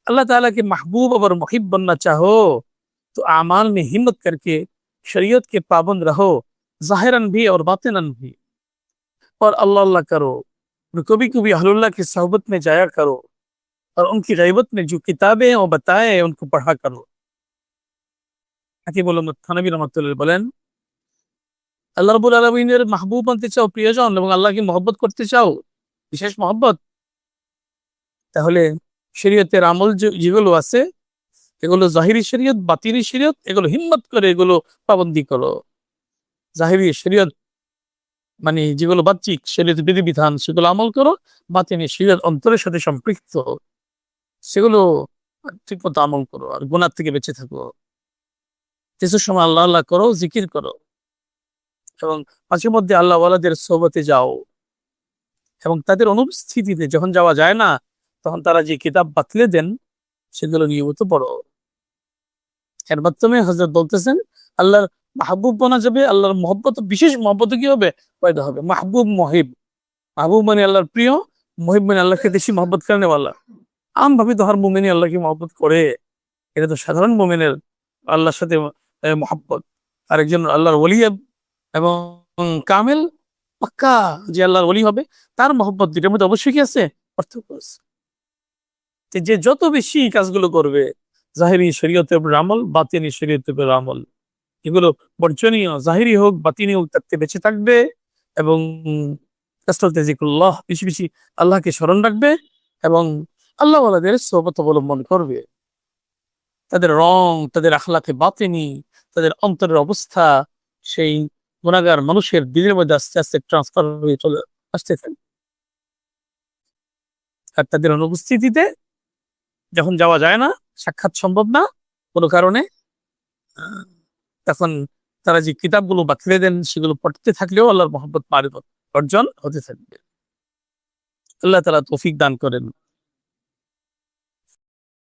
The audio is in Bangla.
अल्लाह ताला के महबूब और मुहिब बनना चाहो तो आमाल में हिम्मत करके शरीयत के पाबंद रहो, जाहिरन भी और बातिनन भी। और अल्लाह अल्लाह करो, और कभी कभी अहलुल्लाह की सोहबत में जाया करो, और उनकी गैबत में जो किताबें और बताए उनको पढ़ा करो। হাকিমুল উম্মত থানভী রাহমাতুল্লাহ বলেন, আল্লাহ রাব্বুল আলামিনের মাহবুব বানতে চাও, প্রিয়জন, এবং আল্লাহকে মহব্বত করতে চাও, বিশেষ মহব্বত, তাহলে শরীয়তের আমল যেগুলো আছে এগুলো জাহিরি শরীয়ত, বাতিনি শরীয়ত, এগুলো হিম্মত করে এগুলো পাবন্দি করো। জাহিরি শরীয়ত মানে যেগুলো বাহ্যিক শরীয়ত বিধিবিধান সেগুলো আমল করো, বাতিনি শরীয়ত অন্তরের সাথে সম্পৃক্ত সেগুলো ঠিক মতো আমল করো, আর গুনাহ থেকে বেঁচে থাকো। কিছু সময় আল্লাহ আল্লাহ করো, জিকির করো, এবং মাঝে মধ্যে আল্লাহ ওয়ালাদের সোহবতে যাও, এবং তাদের অনুপস্থিতিতে যখন যাওয়া যায় না তখন তারা যে কিতাব বাতলে দেন সেগুলো নিয়মিত পড়ো। এর মাধ্যমে হযরত বলতেছেন আল্লাহর মাহবুব বনা যাবে, আল্লাহর মহব্বত, বিশেষ মহব্বত কি হবে, পয়দা হবে। মাহবুব মহিব, মাহবুব মানে আল্লাহর প্রিয়, মহিব মানে আল্লাহকে বেশি মহব্বত করেন ওয়ালা। আম ভাবে তো হর মুমিনই আল্লাহকে মহব্বত করে, এটা তো সাধারণ মুমিনের আল্লাহর সাথে মহব্বত। আর একজন আল্লাহর ওলি এবং কামেল পাক্কা যে আল্লাহর ওলি হবে তার মহব্বত দুইটার মধ্যে অবশ্যই কি আছে, পার্থক্য আছে। যে যত বেশি কাজগুলো করবে জাহিরি শরীয়তের উপর আমল, বাতিনি শরীয়তের উপর আমল, এগুলো বর্জনীয়, জাহিরি হোক বাতিনি হোক, তাতে বেঁচে থাকবে, এবং জিকুল্লাহ, বেশি বেশি আল্লাহকে স্মরণ রাখবে, এবং আল্লাহ ওয়ালাদের সোহবত অবলম্বন করবে। তাদের রং, তাদের আখলাকে বাতিনি, তাদের অন্তরের অবস্থা সেই গুনাহগার মানুষের দিলের মধ্যে আস্তে আস্তে ট্রান্সফার হয়ে চলে আসতে থাকে। আর তাদের অনুপস্থিতিতে যখন যাওয়া যায় না, সাক্ষাৎ সম্ভব না কোনো কারণে, তখন তারা যে কিতাবগুলো বাতলে দেন সেগুলো পড়তে থাকলেও আল্লাহর মহব্বত মারিফত অর্জন হতে থাকবে। আল্লাহ তাআলা তৌফিক দান করেন।